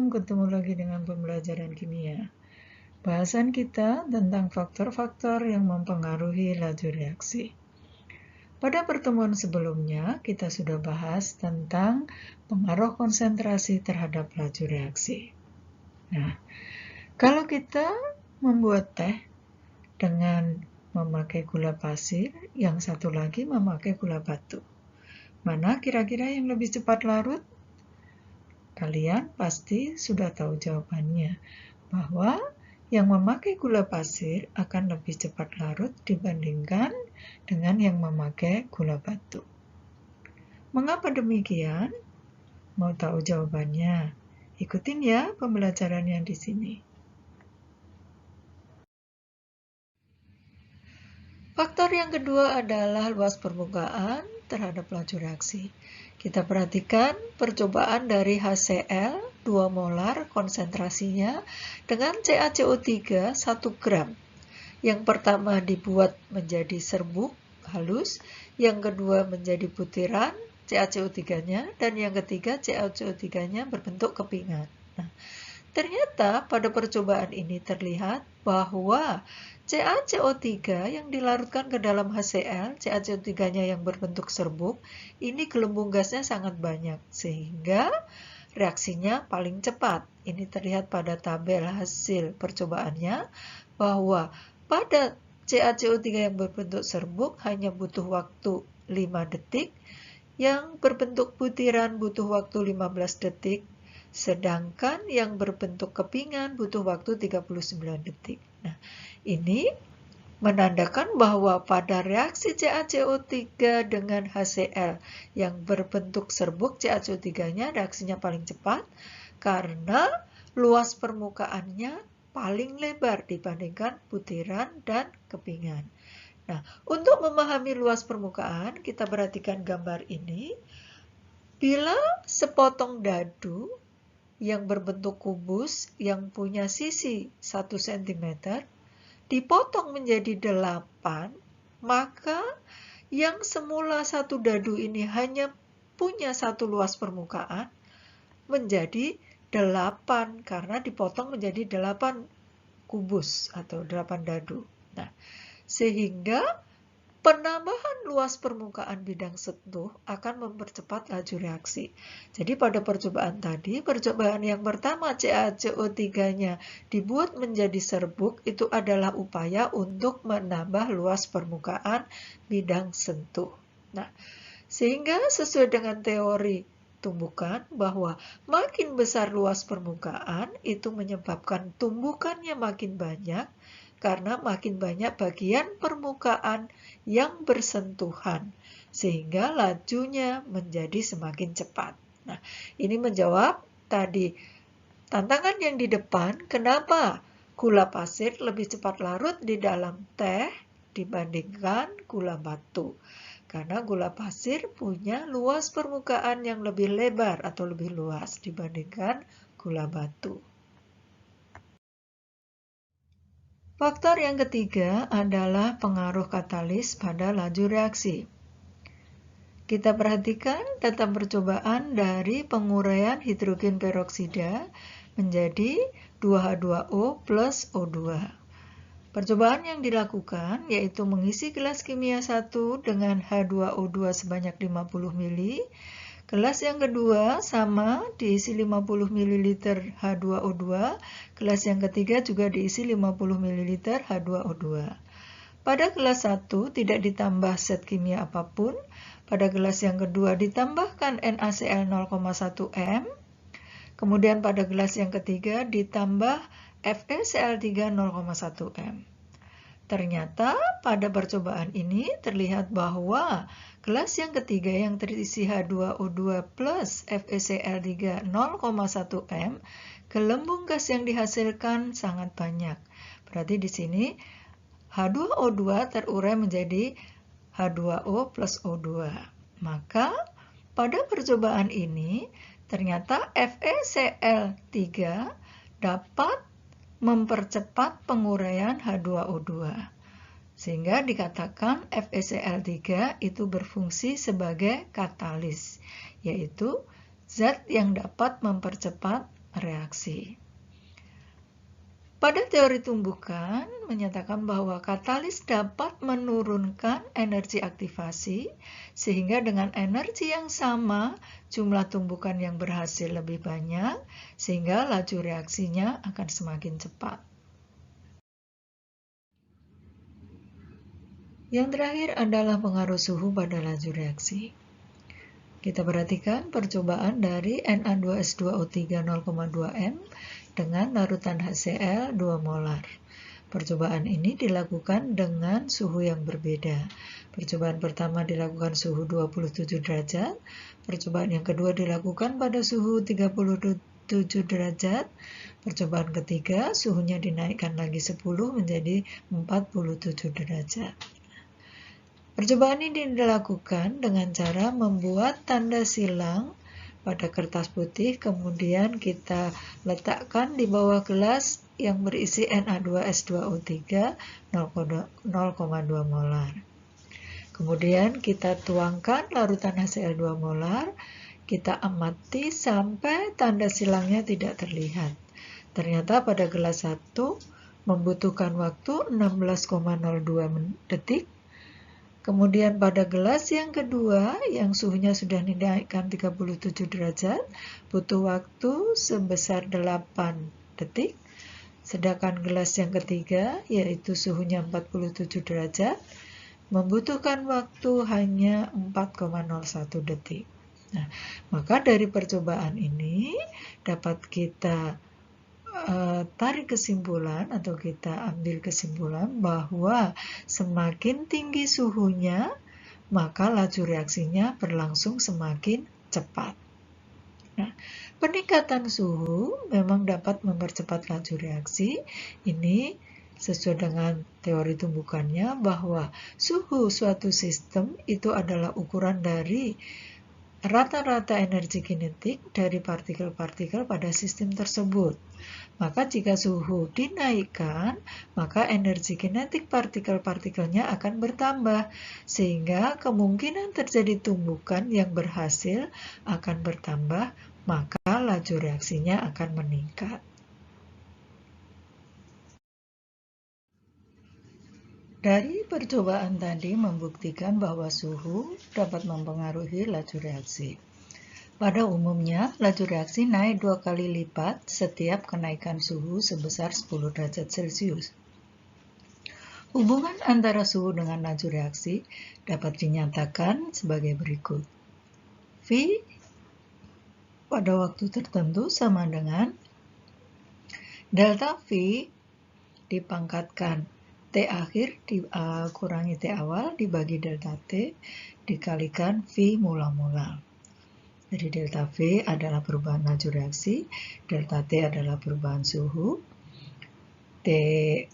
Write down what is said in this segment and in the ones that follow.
ketemu lagi dengan pembelajaran kimia. Bahasan kita tentang faktor-faktor yang mempengaruhi laju reaksi. Pada pertemuan sebelumnya, kita sudah bahas tentang pengaruh konsentrasi terhadap laju reaksi. Nah, kalau kita membuat teh dengan memakai gula pasir, yang satu lagi memakai gula batu. Mana kira-kira yang lebih cepat larut? Kalian pasti sudah tahu jawabannya, bahwa yang memakai gula pasir akan lebih cepat larut dibandingkan dengan yang memakai gula batu. Mengapa demikian? Mau tahu jawabannya? Ikutin ya pembelajarannya di sini. Faktor yang kedua adalah luas permukaan terhadap laju reaksi. Kita perhatikan percobaan dari HCl 2 molar konsentrasinya dengan CaCO3 1 gram. Yang pertama dibuat menjadi serbuk halus, yang kedua menjadi butiran CaCO3-nya, dan yang ketiga CaCO3-nya berbentuk kepingan. Nah, ternyata pada percobaan ini terlihat bahwa CaCO3 yang dilarutkan ke dalam HCl, CaCO3-nya yang berbentuk serbuk, ini gelembung gasnya sangat banyak, sehingga reaksinya paling cepat. Ini terlihat pada tabel hasil percobaannya, bahwa pada CaCO3 yang berbentuk serbuk hanya butuh waktu 5 detik, yang berbentuk butiran butuh waktu 15 detik, sedangkan yang berbentuk kepingan butuh waktu 39 detik. Nah, ini menandakan bahwa pada reaksi CaCO3 dengan HCl yang berbentuk serbuk, CaCO3-nya reaksinya paling cepat karena luas permukaannya paling lebar dibandingkan butiran dan kepingan. Nah, untuk memahami luas permukaan, kita perhatikan gambar ini. Bila sepotong dadu yang berbentuk kubus yang punya sisi 1 cm dipotong menjadi 8, maka yang semula satu dadu ini hanya punya satu luas permukaan menjadi 8 karena dipotong menjadi 8 kubus atau 8 dadu. Nah, sehingga penambahan luas permukaan bidang sentuh akan mempercepat laju reaksi. Jadi pada percobaan tadi, percobaan yang pertama CaCO3-nya dibuat menjadi serbuk, itu adalah upaya untuk menambah luas permukaan bidang sentuh. Nah, sehingga sesuai dengan teori tumbukan bahwa makin besar luas permukaan itu menyebabkan tumbukannya makin banyak, karena makin banyak bagian permukaan yang bersentuhan, sehingga lajunya menjadi semakin cepat. Nah, ini menjawab tadi tantangan yang di depan, kenapa gula pasir lebih cepat larut di dalam teh dibandingkan gula batu. Karena gula pasir punya luas permukaan yang lebih lebar atau lebih luas dibandingkan gula batu. Faktor yang ketiga adalah pengaruh katalis pada laju reaksi. Kita perhatikan tentang percobaan dari penguraian hidrogen peroksida menjadi 2H2O plus O2. Percobaan yang dilakukan yaitu mengisi gelas kimia 1 dengan H2O2 sebanyak 50 ml. Gelas yang kedua sama diisi 50 ml H2O2. Gelas yang ketiga juga diisi 50 ml H2O2. Pada gelas 1 tidak ditambah zat kimia apapun. Pada gelas yang kedua ditambahkan NaCl 0,1 m. Kemudian pada gelas yang ketiga ditambah FeCl3 0,1 m. Ternyata pada percobaan ini terlihat bahwa gelas yang ketiga yang terisi H2O2 plus FeCl3 0,1 m, gelembung gas yang dihasilkan sangat banyak. Berarti di sini H2O2 terurai menjadi H2O plus O2. Maka pada percobaan ini ternyata FeCl3 dapat mempercepat penguraian H2O2. Sehingga dikatakan FeCl3 itu berfungsi sebagai katalis, yaitu zat yang dapat mempercepat reaksi. Pada teori tumbukan menyatakan bahwa katalis dapat menurunkan energi aktivasi sehingga dengan energi yang sama jumlah tumbukan yang berhasil lebih banyak sehingga laju reaksinya akan semakin cepat. Yang terakhir adalah pengaruh suhu pada laju reaksi. Kita perhatikan percobaan dari Na2S2O3 0,2 M dengan larutan HCl 2 molar. Percobaan ini dilakukan dengan suhu yang berbeda. Percobaan pertama dilakukan suhu 27 derajat, percobaan yang kedua dilakukan pada suhu 37 derajat, percobaan ketiga suhunya dinaikkan lagi 10 menjadi 47 derajat. Percobaan ini dilakukan dengan cara membuat tanda silang pada kertas putih, kemudian kita letakkan di bawah gelas yang berisi Na2S2O3 0,2 molar. Kemudian kita tuangkan larutan HCl 2 molar, kita amati sampai tanda silangnya tidak terlihat. Ternyata pada gelas 1 membutuhkan waktu 16,02 detik. Kemudian pada gelas yang kedua, yang suhunya sudah dinaikkan 37 derajat, butuh waktu sebesar 8 detik. Sedangkan gelas yang ketiga, yaitu suhunya 47 derajat, membutuhkan waktu hanya 4,01 detik. Nah, maka dari percobaan ini dapat kita tarik kesimpulan atau kita ambil kesimpulan bahwa semakin tinggi suhunya, maka laju reaksinya berlangsung semakin cepat. Nah, peningkatan suhu memang dapat mempercepat laju reaksi. Ini sesuai dengan teori tumbukannya bahwa suhu suatu sistem itu adalah ukuran dari rata-rata energi kinetik dari partikel-partikel pada sistem tersebut. Maka jika suhu dinaikkan, maka energi kinetik partikel-partikelnya akan bertambah, sehingga kemungkinan terjadi tumbukan yang berhasil akan bertambah, maka laju reaksinya akan meningkat. Dari percobaan tadi membuktikan bahwa suhu dapat mempengaruhi laju reaksi. Pada umumnya, laju reaksi naik 2 kali lipat setiap kenaikan suhu sebesar 10 derajat Celcius. Hubungan antara suhu dengan laju reaksi dapat dinyatakan sebagai berikut. V pada waktu tertentu sama dengan delta V dipangkatkan T akhir dikurangi T awal dibagi delta T dikalikan V mula-mula. Jadi delta V adalah perubahan laju reaksi, delta T adalah perubahan suhu, T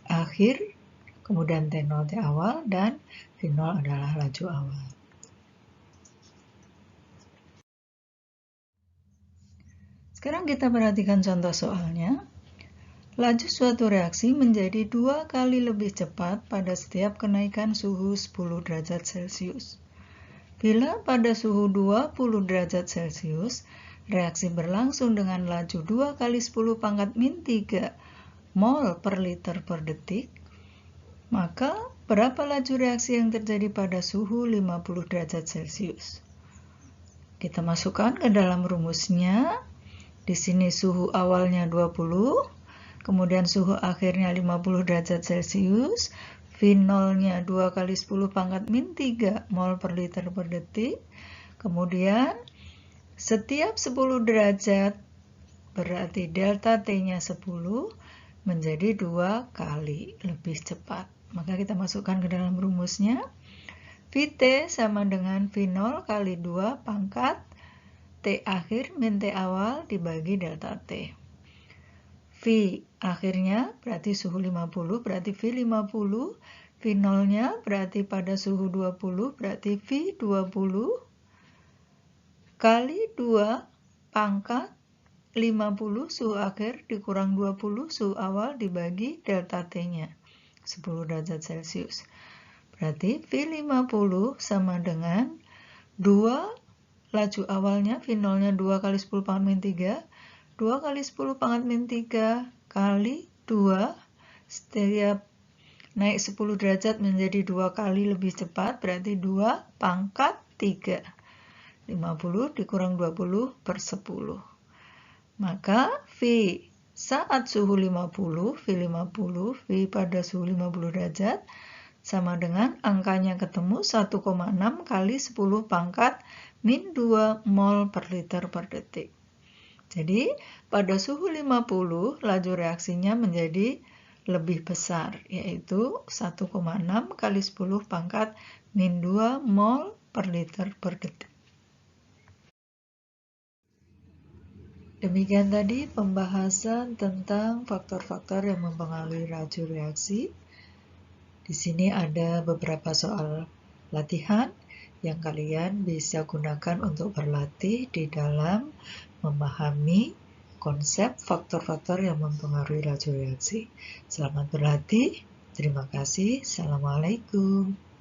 akhir, kemudian T0 T awal, dan V0 adalah laju awal. Sekarang kita perhatikan contoh soalnya. Laju suatu reaksi menjadi 2 kali lebih cepat pada setiap kenaikan suhu 10 derajat Celcius. Bila pada suhu 20 derajat Celcius, reaksi berlangsung dengan laju 2 kali 10 pangkat min 3 mol per liter per detik, maka berapa laju reaksi yang terjadi pada suhu 50 derajat Celcius? Kita masukkan ke dalam rumusnya. Di sini suhu awalnya 20, kemudian suhu akhirnya 50 derajat Celcius, V0-nya 2 kali 10 pangkat min 3 mol per liter per detik. Kemudian setiap 10 derajat berarti delta T-nya 10 menjadi 2 kali lebih cepat. Maka kita masukkan ke dalam rumusnya. Vt sama dengan V0 kali 2 pangkat T akhir min T awal dibagi delta T. V akhirnya berarti suhu 50, berarti V50. V0-nya berarti pada suhu 20, berarti V20 kali 2 pangkat 50 suhu akhir dikurang 20 suhu awal dibagi delta T-nya, 10 derajat Celcius. Berarti V50 sama dengan 2 laju awalnya, V0-nya 2 kali 10 pangkat min 3, 2 kali 10 pangkat min 3 kali 2, setiap naik 10 derajat menjadi 2 kali lebih cepat, berarti 2 pangkat 3. 50 dikurang 20 per 10. Maka V saat suhu 50, V50, V pada suhu 50 derajat, sama dengan angkanya ketemu 1,6 kali 10 pangkat min 2 mol per liter per detik. Jadi, pada suhu 50, laju reaksinya menjadi lebih besar, yaitu 1,6 kali 10 pangkat min 2 mol per liter per detik. Demikian tadi pembahasan tentang faktor-faktor yang mempengaruhi laju reaksi. Di sini ada beberapa soal latihan yang kalian bisa gunakan untuk berlatih di dalam memahami konsep faktor-faktor yang mempengaruhi laju reaksi. Selamat berlatih. Terima kasih. Assalamualaikum.